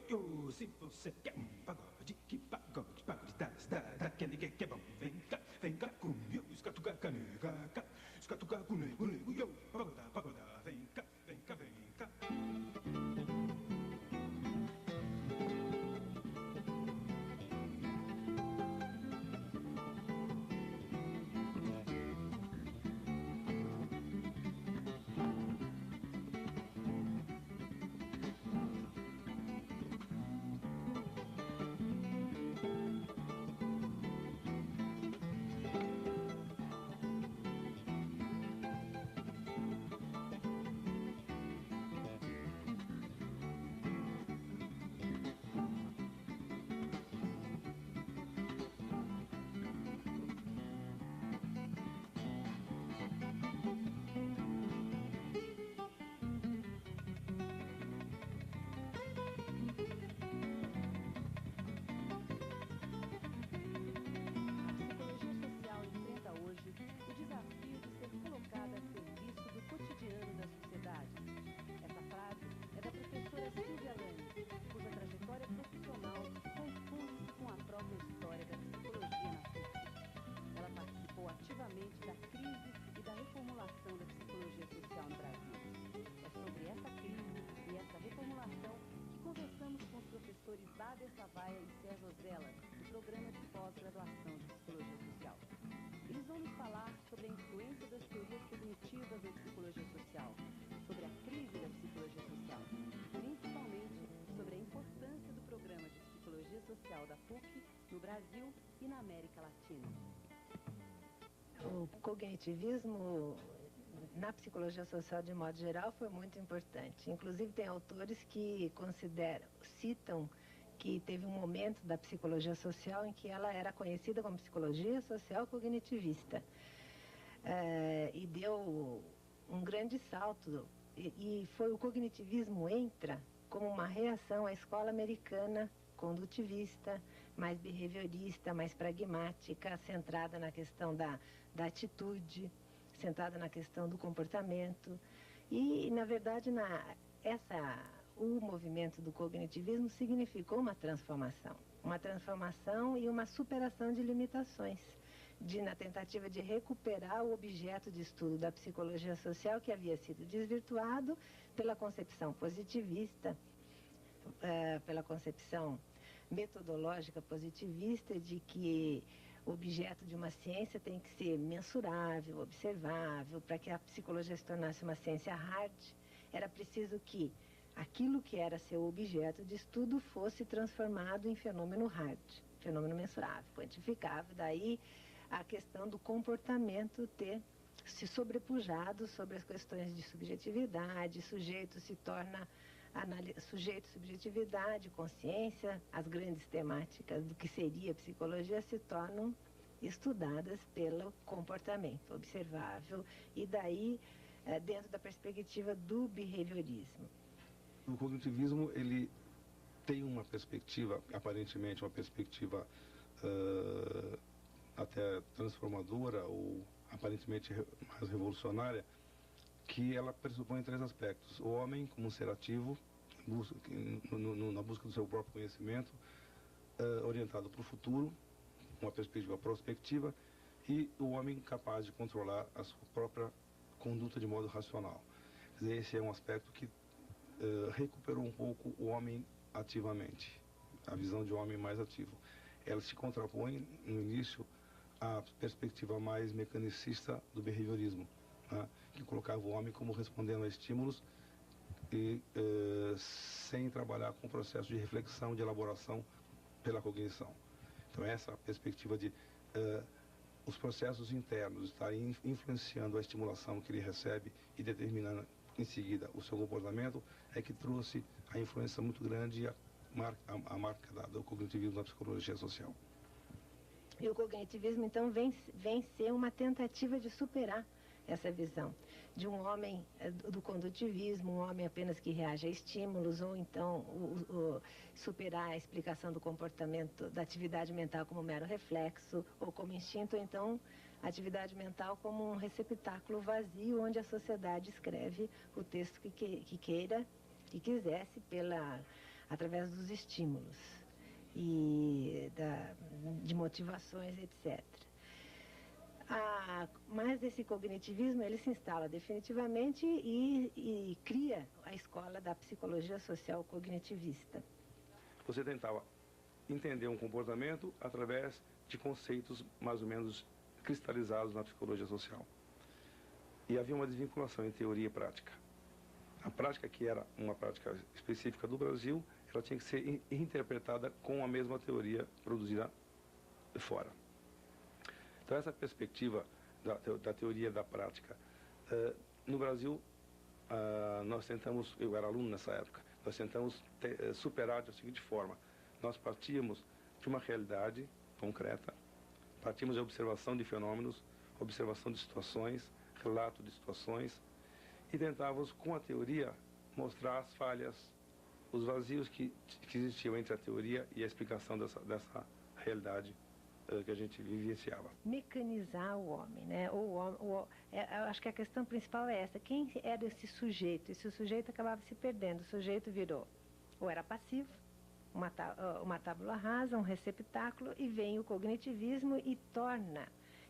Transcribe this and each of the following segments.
yo, se você quer pagode, que pagode, pagode da, que é bom, vem cá comigo, escatuca canega, escatuca conego, yo, pagoda, vem cá, vem cá, vem cá. Savaia e César Zella, do Programa de Pós-Graduação de Psicologia Social. Eles vão nos falar sobre a influência das teorias cognitivas na psicologia social, sobre a crise da psicologia social, principalmente sobre a importância do Programa de Psicologia Social da PUC no Brasil e na América Latina. O cognitivismo na psicologia social, de modo geral, foi muito importante. Inclusive, tem autores que citam que teve um momento da psicologia social em que ela era conhecida como psicologia social cognitivista. E deu um grande salto. E foi o cognitivismo entra como uma reação à escola americana condutivista, mais behaviorista, mais pragmática, centrada na questão da atitude, centrada na questão do comportamento. E, na verdade, o movimento do cognitivismo significou uma transformação e uma superação de limitações, na tentativa de recuperar o objeto de estudo da psicologia social que havia sido desvirtuado pela concepção positivista, pela concepção metodológica positivista de que o objeto de uma ciência tem que ser mensurável, observável. Para que a psicologia se tornasse uma ciência hard, era preciso que aquilo que era seu objeto de estudo fosse transformado em fenômeno hard, fenômeno mensurável, quantificável. Daí a questão do comportamento ter se sobrepujado sobre as questões de subjetividade, sujeito se torna sujeito, subjetividade, consciência, as grandes temáticas do que seria a psicologia se tornam estudadas pelo comportamento observável e daí dentro da perspectiva do behaviorismo. O cognitivismo, ele tem uma perspectiva, aparentemente uma perspectiva até transformadora ou aparentemente mais revolucionária, que ela pressupõe três aspectos: o homem como um ser ativo, na busca do seu próprio conhecimento, orientado para o futuro, uma perspectiva prospectiva, e o homem capaz de controlar a sua própria conduta de modo racional. Quer dizer, esse é um aspecto que recuperou um pouco o homem ativamente, a visão de homem mais ativo. Ela se contrapõe, no início, à perspectiva mais mecanicista do behaviorismo, né, que colocava o homem como respondendo a estímulos e sem trabalhar com o processo de reflexão, de elaboração pela cognição. Então essa perspectiva de os processos internos estarem influenciando a estimulação que ele recebe e determinando em seguida o seu comportamento é que trouxe a influência muito grande e a marca do cognitivismo na psicologia social. E o cognitivismo, então, vem ser uma tentativa de superar essa visão de um homem do condutivismo, um homem apenas que reage a estímulos, ou então superar a explicação do comportamento, da atividade mental como mero reflexo, ou como instinto, ou então a atividade mental como um receptáculo vazio, onde a sociedade escreve o texto que queira, que quisesse, pela através dos estímulos e de motivações, etc. Mas esse cognitivismo ele se instala definitivamente e cria a escola da psicologia social cognitivista. Você tentava entender um comportamento através de conceitos mais ou menos cristalizados na psicologia social. E havia uma desvinculação entre teoria e prática. A prática, que era uma prática específica do Brasil, ela tinha que ser interpretada com a mesma teoria produzida fora. Então, essa perspectiva da teoria e da prática, no Brasil, nós tentamos, eu era aluno nessa época, nós tentamos superar da seguinte forma: nós partíamos de uma realidade concreta, partimos de observação de fenômenos, observação de situações, relato de situações, e tentávamos, com a teoria, mostrar as falhas, os vazios que existiam entre a teoria e a explicação dessa realidade que a gente vivenciava. Mecanizar o homem, né? Eu acho que a questão principal é essa: quem era esse sujeito? Esse sujeito acabava se perdendo, o sujeito virou, ou era passivo, uma tábula rasa, um receptáculo, e vem o cognitivismo e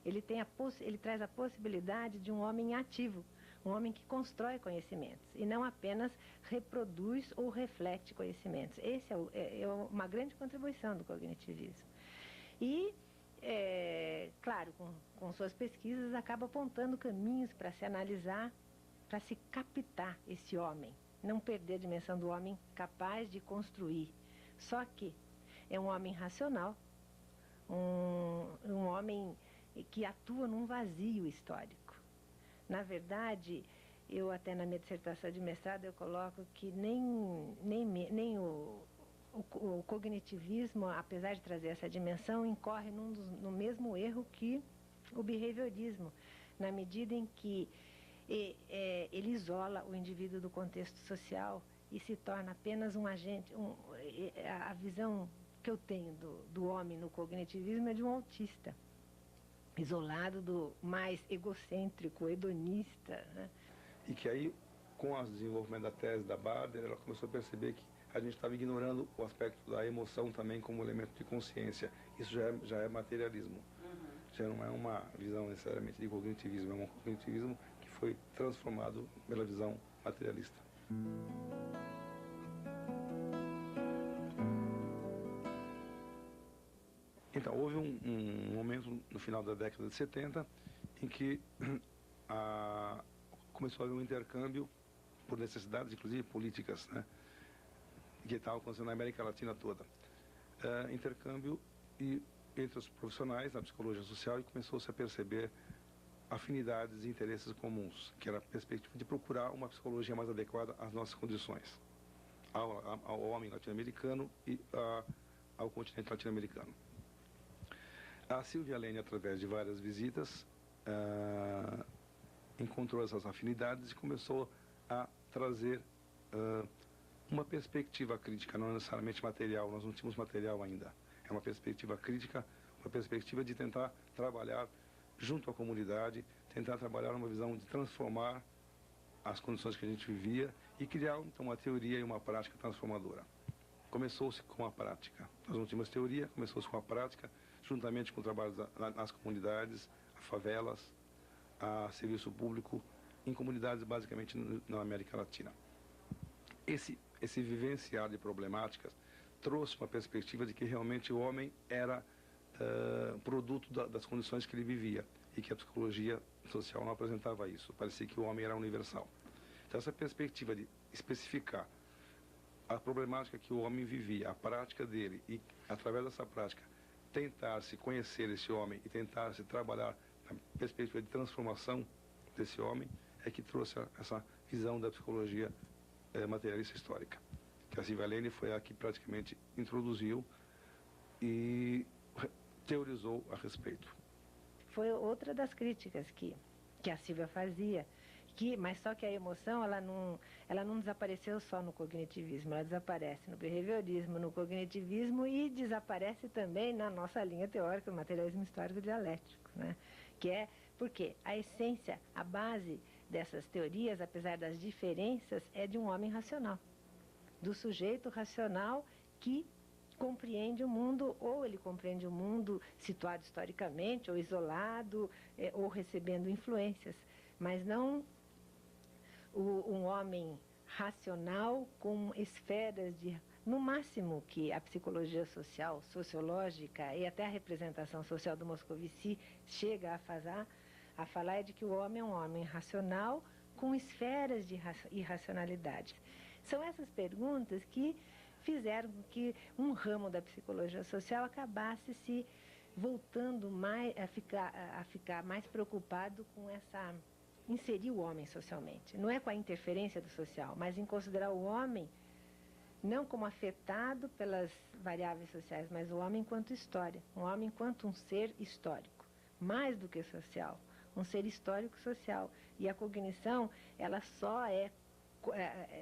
ele traz a possibilidade de um homem ativo, um homem que constrói conhecimentos e não apenas reproduz ou reflete conhecimentos. Esse é uma grande contribuição do cognitivismo. E, claro, com suas pesquisas, acaba apontando caminhos para se analisar, para se captar esse homem, não perder a dimensão do homem capaz de construir. Só que é um homem racional, um homem que atua num vazio histórico. Na verdade, eu até na minha dissertação de mestrado eu coloco que nem o cognitivismo, apesar de trazer essa dimensão, incorre no mesmo erro que o behaviorismo, na medida em que ele isola o indivíduo do contexto social e se torna apenas um agente. A visão que eu tenho do homem no cognitivismo é de um autista, isolado, do mais egocêntrico, hedonista, né? E que aí, com o desenvolvimento da tese da Bader, ela começou a perceber que a gente estava ignorando o aspecto da emoção também como elemento de consciência. Isso já é materialismo. Já não é uma visão necessariamente de cognitivismo, é um cognitivismo que foi transformado pela visão materialista. Então, houve um momento no final da década de 70 em que começou a haver um intercâmbio, por necessidades, inclusive políticas, né, que estava acontecendo na América Latina toda. Intercâmbio entre os profissionais da psicologia social, e começou-se a perceber afinidades e interesses comuns, que era a perspectiva de procurar uma psicologia mais adequada às nossas condições, ao homem latino-americano e ao continente latino-americano. A Silvia Lene, através de várias visitas, encontrou essas afinidades e começou a trazer uma perspectiva crítica, não necessariamente material. Nós não tínhamos material ainda. É uma perspectiva crítica, uma perspectiva de tentar trabalhar junto à comunidade, tentar trabalhar uma visão de transformar as condições que a gente vivia e criar, então, uma teoria e uma prática transformadora. Começou-se com a prática. Nós não tínhamos teoria, começou-se com a prática, juntamente com o trabalho nas comunidades, favelas, a serviço público, em comunidades basicamente na América Latina. Esse vivenciar de problemáticas trouxe uma perspectiva de que realmente o homem era produto das condições que ele vivia e que a psicologia social não apresentava isso. Parecia que o homem era universal. Então, essa perspectiva de especificar a problemática que o homem vivia, a prática dele, e através dessa prática tentar se conhecer esse homem e tentar se trabalhar na perspectiva de transformação desse homem, é que trouxe essa visão da psicologia materialista histórica, que a Silvia Lene foi a que praticamente introduziu e teorizou a respeito. Foi outra das críticas que a Silvia fazia, mas só que a emoção ela não desapareceu só no cognitivismo, ela desaparece no behaviorismo, no cognitivismo e desaparece também na nossa linha teórica, o materialismo histórico dialético, né? Que é porque a essência, a base dessas teorias, apesar das diferenças, é de um homem racional. do sujeito racional que compreende o mundo, ou ele compreende o mundo situado historicamente, ou isolado, ou recebendo influências, mas não um homem racional com esferas de... No máximo que a psicologia social, sociológica e até a representação social do Moscovici chega a falar é de que o homem é um homem racional com esferas de irracionalidade. São essas perguntas que fizeram com que um ramo da psicologia social acabasse se voltando mais a ficar mais preocupado com inserir o homem socialmente. Não é com a interferência do social, mas em considerar o homem não como afetado pelas variáveis sociais, mas o homem enquanto história, um homem enquanto um ser histórico, mais do que social, um ser histórico-social. E a cognição, ela só é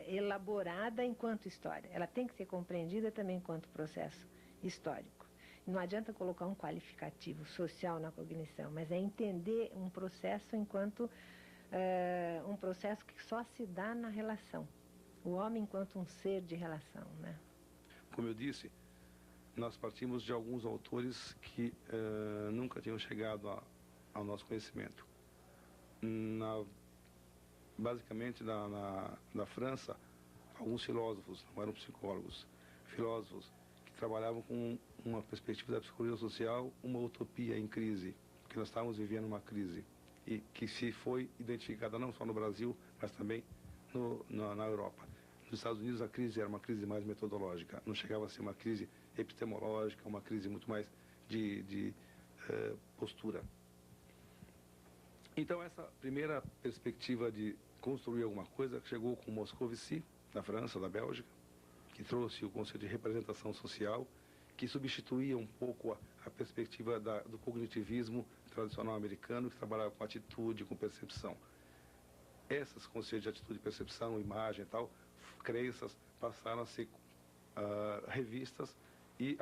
elaborada enquanto história. Ela tem que ser compreendida também enquanto processo histórico. Não adianta colocar um qualificativo social na cognição, mas é entender um processo enquanto um processo que só se dá na relação. O homem enquanto um ser de relação, né? Como eu disse, nós partimos de alguns autores que nunca tinham chegado ao nosso conhecimento. Basicamente, na França, alguns filósofos, não eram psicólogos, filósofos que trabalhavam com uma perspectiva da psicologia social, uma utopia em crise, que nós estávamos vivendo uma crise, e que se foi identificada não só no Brasil, mas também na Europa. Nos Estados Unidos a crise era uma crise mais metodológica, não chegava a ser uma crise epistemológica, uma crise muito mais de postura. Então essa primeira perspectiva de construir alguma coisa chegou com Moscovici, da França, da Bélgica, que trouxe o conceito de representação social, que substituía um pouco a perspectiva do cognitivismo tradicional americano, que trabalhava com atitude, com percepção. Esses conceitos de atitude, percepção, imagem e tal, crenças, passaram a ser revistas e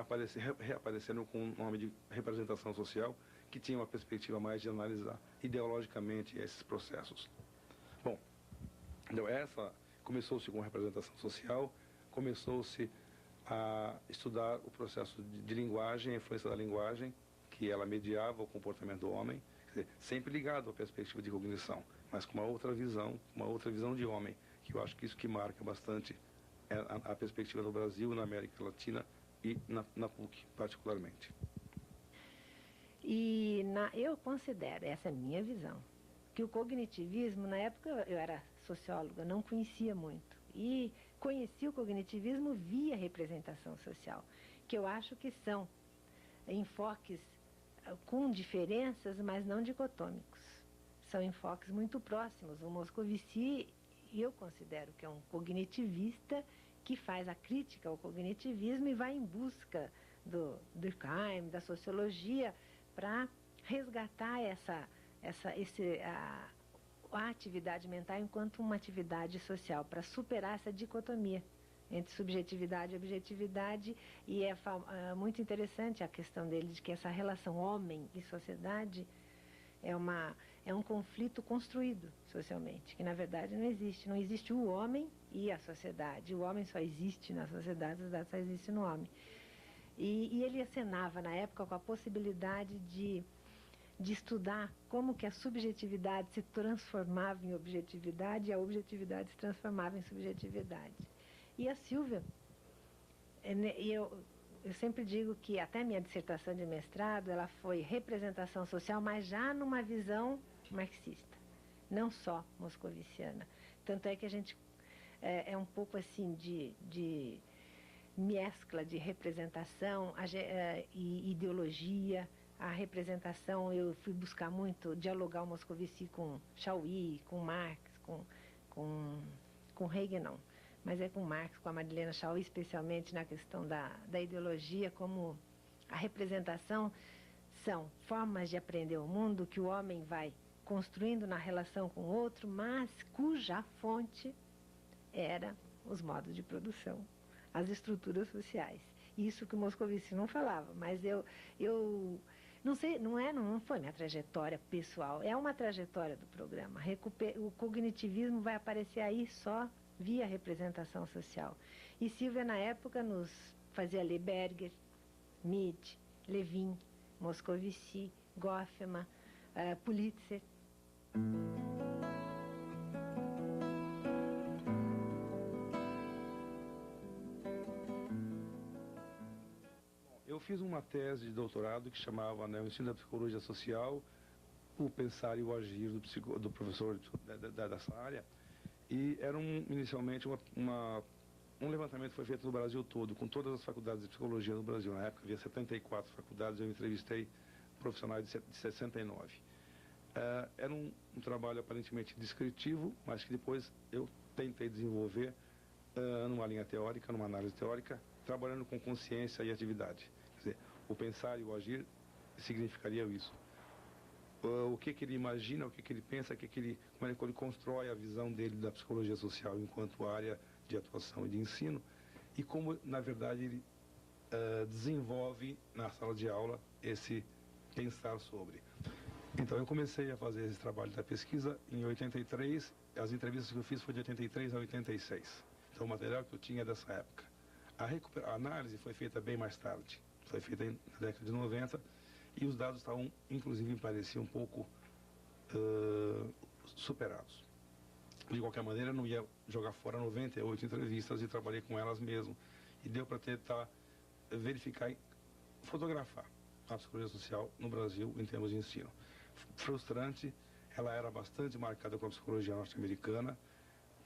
reapareceram com o nome de representação social, que tinha uma perspectiva mais de analisar ideologicamente esses processos. Bom, então começou-se com representação social, começou-se a estudar o processo de linguagem, a influência da linguagem, que ela mediava o comportamento do homem, quer dizer, sempre ligado à perspectiva de cognição, mas com uma outra visão de homem, que eu acho que isso que marca bastante a perspectiva no Brasil, na América Latina e na PUC, particularmente. E eu considero, essa é a minha visão, que o cognitivismo, na época eu era socióloga, não conhecia muito, e conheci o cognitivismo via representação social, que eu acho que são enfoques com diferenças, mas não dicotômicos. São enfoques muito próximos. O Moscovici, eu considero que é um cognitivista que faz a crítica ao cognitivismo e vai em busca do Durkheim, da sociologia, para resgatar a atividade mental enquanto uma atividade social, para superar essa dicotomia entre subjetividade e objetividade. E é muito interessante a questão dele de que essa relação homem e sociedade é um conflito construído socialmente, que na verdade não existe. Não existe o homem e a sociedade. O homem só existe na sociedade, a sociedade só existe no homem. E ele acenava na época com a possibilidade de estudar como que a subjetividade se transformava em objetividade e a objetividade se transformava em subjetividade. E a Silvia, eu sempre digo que até minha dissertação de mestrado, ela foi representação social, mas já numa visão marxista, não só moscoviciana. Tanto é que a gente é um pouco assim de mescla de representação e ideologia. A representação, eu fui buscar muito dialogar o Moscovici com Chauí, com Marx, com Hegel não, mas é com Marx, com a Madeleine Chauí, especialmente na questão da ideologia, como a representação são formas de aprender o mundo que o homem vai construindo na relação com o outro, mas cuja fonte era os modos de produção, as estruturas sociais. Isso que o Moscovici não falava, mas eu não sei, não foi minha trajetória pessoal, é uma trajetória do programa. O cognitivismo vai aparecer aí só via representação social. E Silvia, na época, nos fazia ler Berger, Mead, Levin, Moscovici, Goffman, Pulitzer. Eu fiz uma tese de doutorado que chamava, né, o ensino da psicologia social, o pensar e o agir do professor dessa área. E era inicialmente um levantamento que foi feito no Brasil todo, com todas as faculdades de psicologia no Brasil. Na época havia 74 faculdades, eu entrevistei profissionais de 69. Era um trabalho aparentemente descritivo, mas que depois eu tentei desenvolver numa linha teórica, numa análise teórica, trabalhando com consciência e atividade. Quer dizer, o pensar e o agir significaria isso. O que ele imagina, o que ele pensa, como ele constrói a visão dele da psicologia social enquanto área de atuação e de ensino, e como, na verdade, ele desenvolve na sala de aula esse pensar sobre. Então, eu comecei a fazer esse trabalho da pesquisa em 83, as entrevistas que eu fiz foi de 83 a 86. Então, o material que eu tinha é dessa época. A análise foi feita bem mais tarde, foi feita na década de 90, e os dados estavam, inclusive, me pareciam um pouco superados. De qualquer maneira, eu não ia jogar fora 98 entrevistas e trabalhei com elas mesmo. E deu para tentar verificar e fotografar a psicologia social no Brasil em termos de ensino. Frustrante, ela era bastante marcada com a psicologia norte-americana,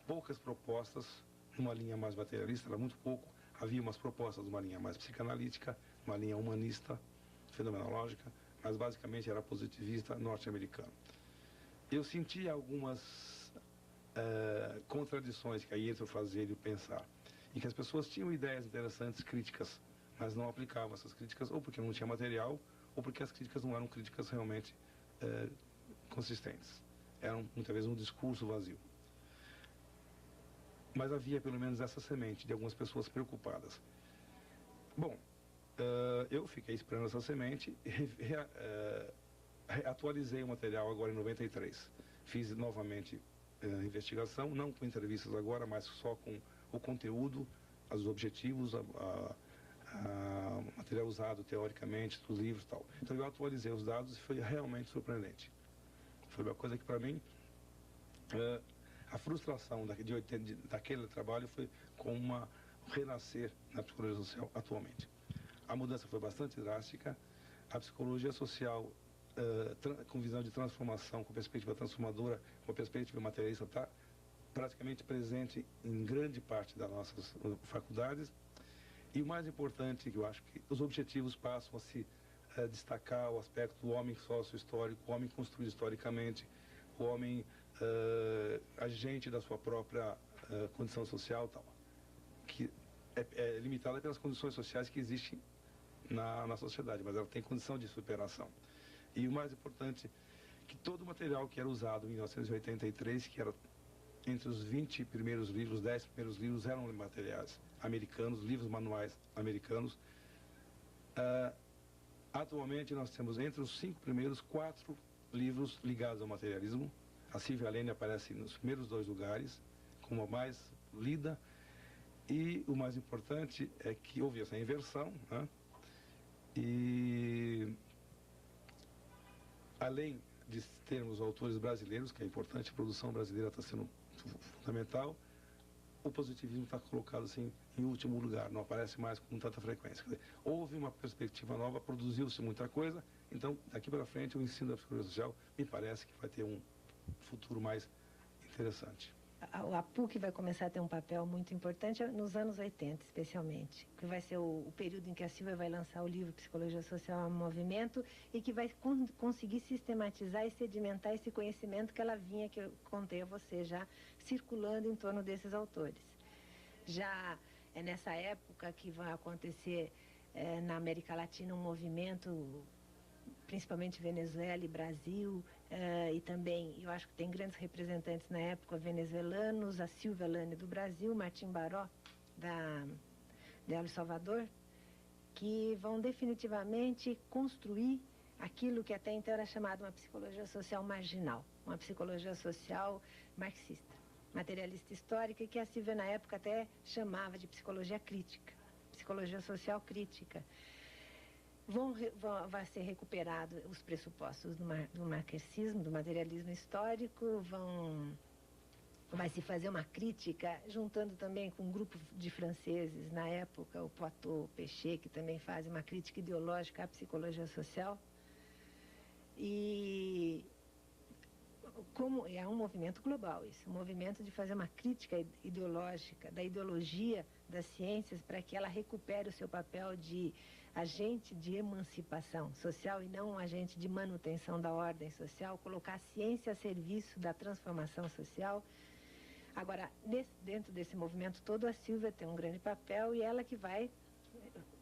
poucas propostas numa linha mais materialista, era muito pouco. Havia umas propostas numa linha mais psicanalítica, uma linha humanista, fenomenológica, mas basicamente era positivista norte-americano. Eu sentia algumas contradições que aí entre o fazer e o pensar, em que as pessoas tinham ideias interessantes, críticas, mas não aplicavam essas críticas, ou porque não tinha material, ou porque as críticas não eram críticas realmente consistentes. Eram, muitas vezes, um discurso vazio. Mas havia, pelo menos, essa semente de algumas pessoas preocupadas. Bom, eu fiquei esperando essa semente e atualizei o material agora em 93. Fiz novamente investigação, não com entrevistas agora, mas só com o conteúdo, os objetivos, o material usado teoricamente dos livros e tal. Então eu atualizei os dados e foi realmente surpreendente. Foi uma coisa que, para mim, a frustração daquele trabalho foi com um renascer na psicologia social atualmente. A mudança foi bastante drástica. A psicologia social, com visão de transformação, com perspectiva transformadora, com perspectiva materialista, está praticamente presente em grande parte das nossas faculdades. E o mais importante, que eu acho que os objetivos passam a se destacar o aspecto do homem sócio-histórico, o homem construído historicamente, o homem agente da sua própria condição social, tal, que é limitada pelas condições sociais que existem na sociedade, mas ela tem condição de superação. E o mais importante, que todo o material que era usado em 1983, que era entre os 20 primeiros livros, 10 primeiros livros, eram materiais americanos, livros manuais americanos. Atualmente nós temos entre os 5 primeiros 4 livros ligados ao materialismo. A Silvia Lane aparece nos primeiros 2 lugares, como a mais lida. E o mais importante é que houve essa inversão, né? E além de termos autores brasileiros, que é importante, a produção brasileira está sendo fundamental, o positivismo está colocado assim em último lugar, não aparece mais com tanta frequência. Quer dizer, houve uma perspectiva nova, produziu-se muita coisa, então daqui para frente o ensino da psicologia social me parece que vai ter um futuro mais interessante. A PUC vai começar a ter um papel muito importante nos anos 80, especialmente, que vai ser o período em que a Silvia vai lançar o livro Psicologia Social em Movimento e que vai conseguir sistematizar e sedimentar esse conhecimento que ela vinha, que eu contei a você, já circulando em torno desses autores. Já é nessa época que vai acontecer na América Latina um movimento, principalmente Venezuela e Brasil, e também, eu acho que tem grandes representantes na época venezuelanos, a Silvia Lane do Brasil, Martim Baró, de El Salvador, que vão definitivamente construir aquilo que até então era chamado uma psicologia social marginal, uma psicologia social marxista. materialista histórica, que a Silvia, na época, até chamava de psicologia crítica, psicologia social crítica. Vai ser recuperado os pressupostos do marxismo, do materialismo histórico, vai se fazer uma crítica, juntando também com um grupo de franceses, na época, o Poitou, Péchet, que também fazem uma crítica ideológica à psicologia social. E como é um movimento global isso, um movimento de fazer uma crítica ideológica, da ideologia das ciências, para que ela recupere o seu papel de agente de emancipação social e não um agente de manutenção da ordem social, colocar a ciência a serviço da transformação social. Agora, dentro desse movimento todo, a Silvia tem um grande papel, e ela que vai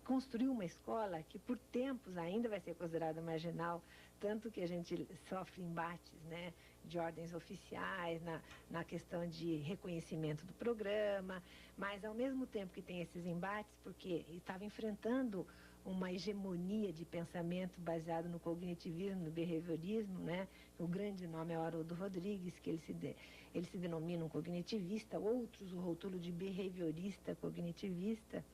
construir uma escola que por tempos ainda vai ser considerada marginal, tanto que a gente sofre embates, né, de ordens oficiais, na questão de reconhecimento do programa, mas ao mesmo tempo que tem esses embates, porque estava enfrentando uma hegemonia de pensamento baseado no cognitivismo, no behaviorismo, né? O grande nome é Haroldo Rodrigues, que ele se denomina um cognitivista, outros o rótulo de behaviorista cognitivista.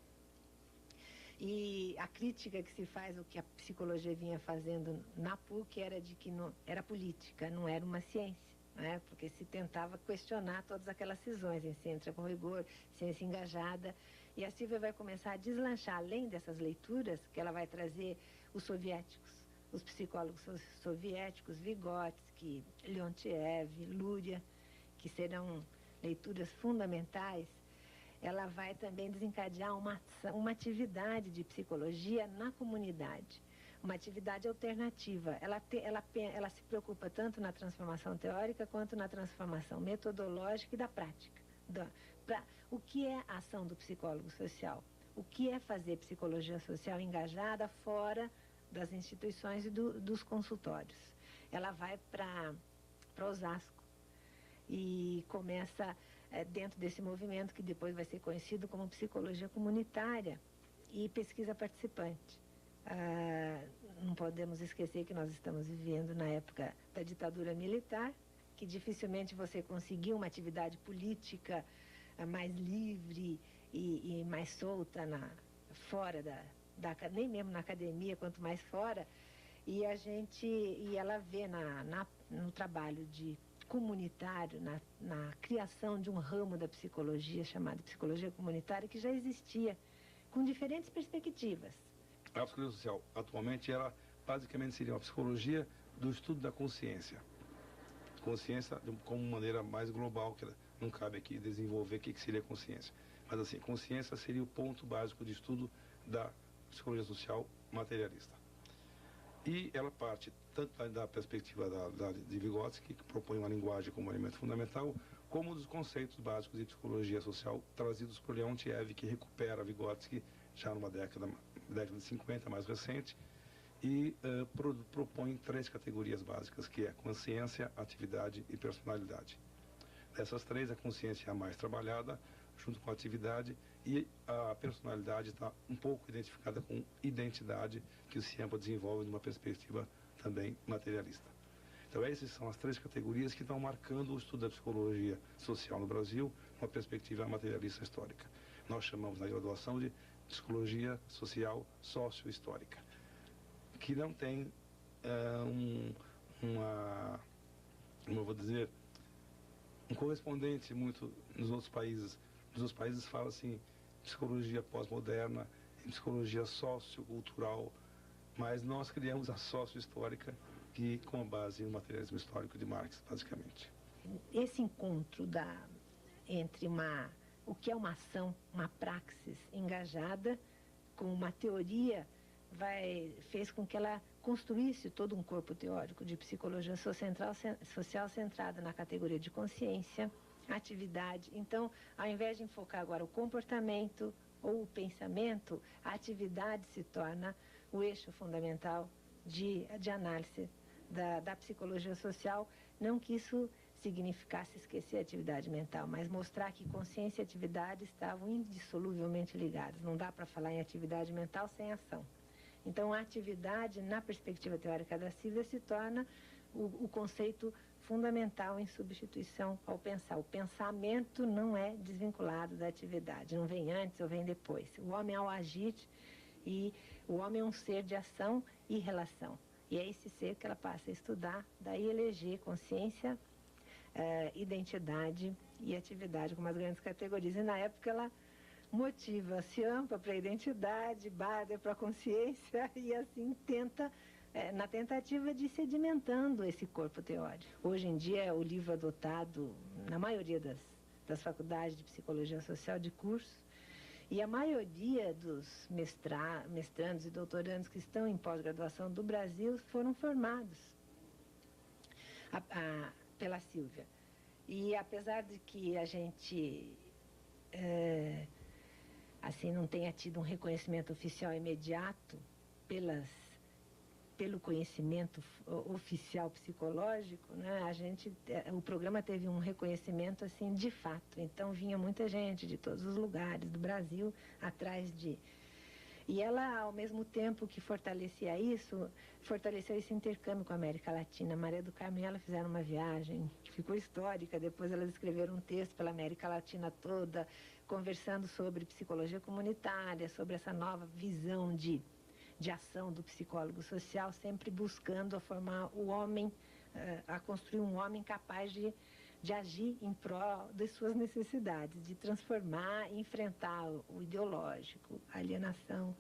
E a crítica que se faz ao que a psicologia vinha fazendo na PUC era de que não, era política, não era uma ciência, né? Porque se tentava questionar todas aquelas cisões em ciência com rigor, ciência engajada. E a Silvia vai começar a deslanchar, além dessas leituras, que ela vai trazer os soviéticos, os psicólogos soviéticos, Vygotsky, Leontiev, Luria, que serão leituras fundamentais. Ela vai também desencadear uma atividade de psicologia na comunidade, uma atividade alternativa. Ela se preocupa tanto na transformação teórica quanto na transformação metodológica e da prática. O que é a ação do psicólogo social? O que é fazer psicologia social engajada fora das instituições e dos consultórios? Ela vai para Osasco e começa dentro desse movimento que depois vai ser conhecido como psicologia comunitária e pesquisa participante. Não podemos esquecer que nós estamos vivendo na época da ditadura militar, que dificilmente você conseguia uma atividade política mais livre e mais solta fora nem mesmo na academia, quanto mais fora. E ela vê no trabalho de comunitário, na criação de um ramo da psicologia chamado psicologia comunitária, que já existia, com diferentes perspectivas. A psicologia social, atualmente, ela basicamente seria uma psicologia do estudo da consciência. Consciência como maneira mais global, que não cabe aqui desenvolver o que seria consciência. Mas assim, consciência seria o ponto básico de estudo da psicologia social materialista. E ela parte tanto da perspectiva de Vygotsky, que propõe uma linguagem como elemento fundamental, como dos conceitos básicos de psicologia social trazidos por Leontiev, que recupera Vygotsky já numa década de 50, mais recente, e propõe 3 categorias básicas, que é consciência, atividade e personalidade. Dessas 3, a consciência é a mais trabalhada, junto com a atividade, e a personalidade está um pouco identificada com identidade, que o Ciampa desenvolve numa perspectiva também materialista. Então essas são as 3 categorias que estão marcando o estudo da psicologia social no Brasil, numa perspectiva materialista histórica. Nós chamamos na graduação de psicologia social sócio-histórica, que não tem como eu vou dizer, um correspondente muito nos outros países. Nos outros países fala assim, psicologia pós-moderna, psicologia sociocultural, mas nós criamos a sócio-histórica, que com base no materialismo histórico de Marx, basicamente. Esse encontro entre o que é uma ação, uma praxis engajada, com uma teoria, fez com que ela construísse todo um corpo teórico de psicologia social centrada na categoria de consciência, atividade. Então, ao invés de enfocar agora o comportamento ou o pensamento, a atividade se torna o eixo fundamental de análise da psicologia social. Não que isso significasse esquecer a atividade mental, mas mostrar que consciência e atividade estavam indissoluvelmente ligadas. Não dá para falar em atividade mental sem ação. Então, a atividade, na perspectiva teórica da Silvia, se torna o conceito fundamental em substituição ao pensar. O pensamento não é desvinculado da atividade, não vem antes ou vem depois. O homem, ao agir, e o homem é um ser de ação e relação. E é esse ser que ela passa a estudar, daí eleger consciência, identidade e atividade como as grandes categorias. E na época ela motiva Ciampa para a identidade, Baader para a consciência e assim tenta, na tentativa de ir sedimentando esse corpo teórico. Hoje em dia é o livro adotado na maioria das faculdades de psicologia social de curso, e a maioria dos mestrandos e doutorandos que estão em pós-graduação do Brasil foram formados pela Sílvia. E apesar de que a gente assim não tenha tido um reconhecimento oficial imediato pelo conhecimento oficial psicológico, né, o programa teve um reconhecimento assim de fato. Então vinha muita gente de todos os lugares do Brasil atrás de... E ela, ao mesmo tempo que fortaleceu esse intercâmbio com a América Latina. Maria do Carmo e ela fizeram uma viagem que ficou histórica. Depois elas escreveram um texto pela América Latina toda, conversando sobre psicologia comunitária, sobre essa nova visão de ação do psicólogo social, sempre buscando a formar o homem, a construir um homem capaz de agir em prol das suas necessidades, de transformar e enfrentar o ideológico, a alienação.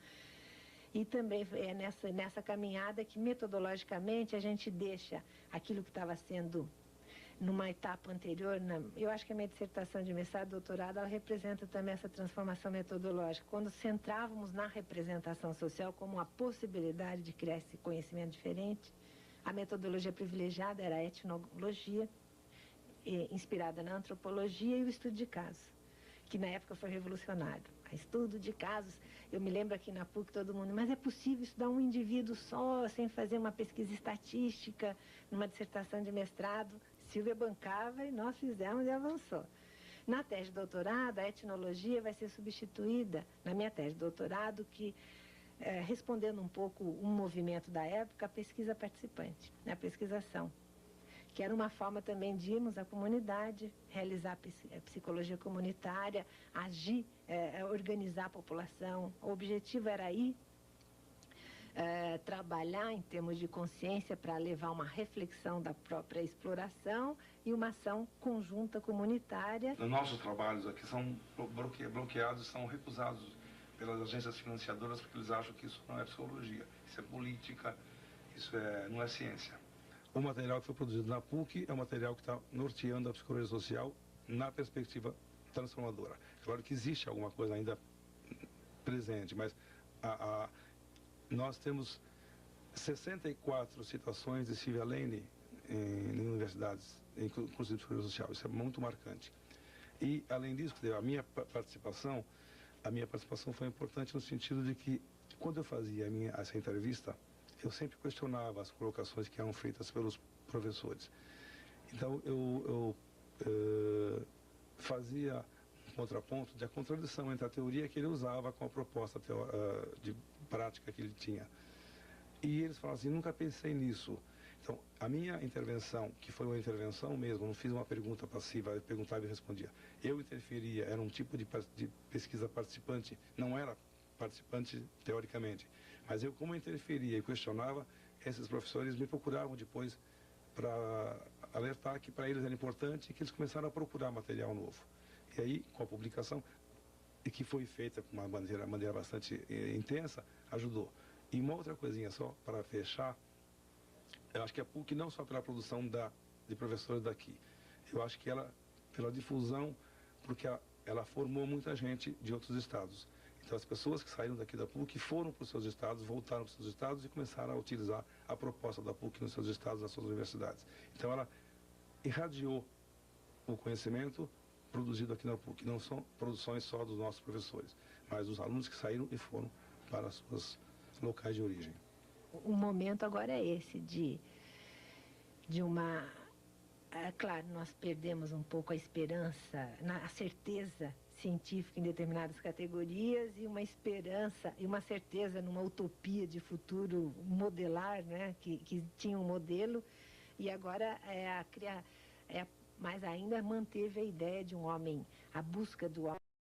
E também é nessa caminhada que metodologicamente a gente deixa aquilo que estava sendo numa etapa anterior, eu acho que a minha dissertação de mestrado e doutorado, ela representa também essa transformação metodológica, quando centrávamos na representação social como uma possibilidade de criar esse conhecimento diferente. A metodologia privilegiada era a etnologia, inspirada na antropologia, e o estudo de casos, que na época foi revolucionário. Estudo de casos, eu me lembro aqui na PUC todo mundo, mas é possível estudar um indivíduo só, sem fazer uma pesquisa estatística, numa dissertação de mestrado? Sílvia bancava e nós fizemos e avançou. Na tese de doutorado, a etnologia vai ser substituída, na minha tese de doutorado, respondendo um pouco um movimento da época, a pesquisa participante, a pesquisação, que era uma forma também de irmos à comunidade, realizar psicologia comunitária, agir, organizar a população. O objetivo era ir trabalhar em termos de consciência para levar uma reflexão da própria exploração e uma ação conjunta comunitária. Os nossos trabalhos aqui são bloqueados, são recusados pelas agências financiadoras porque eles acham que isso não é psicologia, isso é política, isso não é ciência. O material que foi produzido na PUC é um material que está norteando a psicologia social na perspectiva transformadora. Claro que existe alguma coisa ainda presente, mas nós temos 64 citações de Sylvia Lane em universidades, inclusive de psicologia social. Isso é muito marcante. E, além disso, a minha participação foi importante no sentido de que, quando eu fazia essa entrevista, eu sempre questionava as colocações que eram feitas pelos professores. Então, eu fazia um contraponto da contradição entre a teoria que ele usava com a proposta de prática que ele tinha. E eles falavam assim, nunca pensei nisso. Então, a minha intervenção, que foi uma intervenção mesmo, não fiz uma pergunta passiva, eu perguntava e respondia. Eu interferia, era um tipo de pesquisa participante, não era participante teoricamente, mas eu, como interferia e questionava, esses professores me procuravam depois para alertar que para eles era importante e que eles começaram a procurar material novo. E aí, com a publicação, e que foi feita com uma maneira bastante intensa, ajudou. E uma outra coisinha só, para fechar, eu acho que a PUC, não só pela produção de professores daqui, eu acho que ela, pela difusão, porque ela formou muita gente de outros estados. Então, as pessoas que saíram daqui da PUC foram para os seus estados, voltaram para os seus estados e começaram a utilizar a proposta da PUC nos seus estados, nas suas universidades. Então, ela irradiou o conhecimento produzido aqui na PUC. Não são produções só dos nossos professores, mas dos alunos que saíram e foram para os seus locais de origem. O momento agora é esse de uma... claro, nós perdemos um pouco a esperança, a certeza científica em determinadas categorias e uma esperança e uma certeza numa utopia de futuro modelar, né, que tinha um modelo E agora, mais ainda, manteve a ideia de um homem, a busca do homem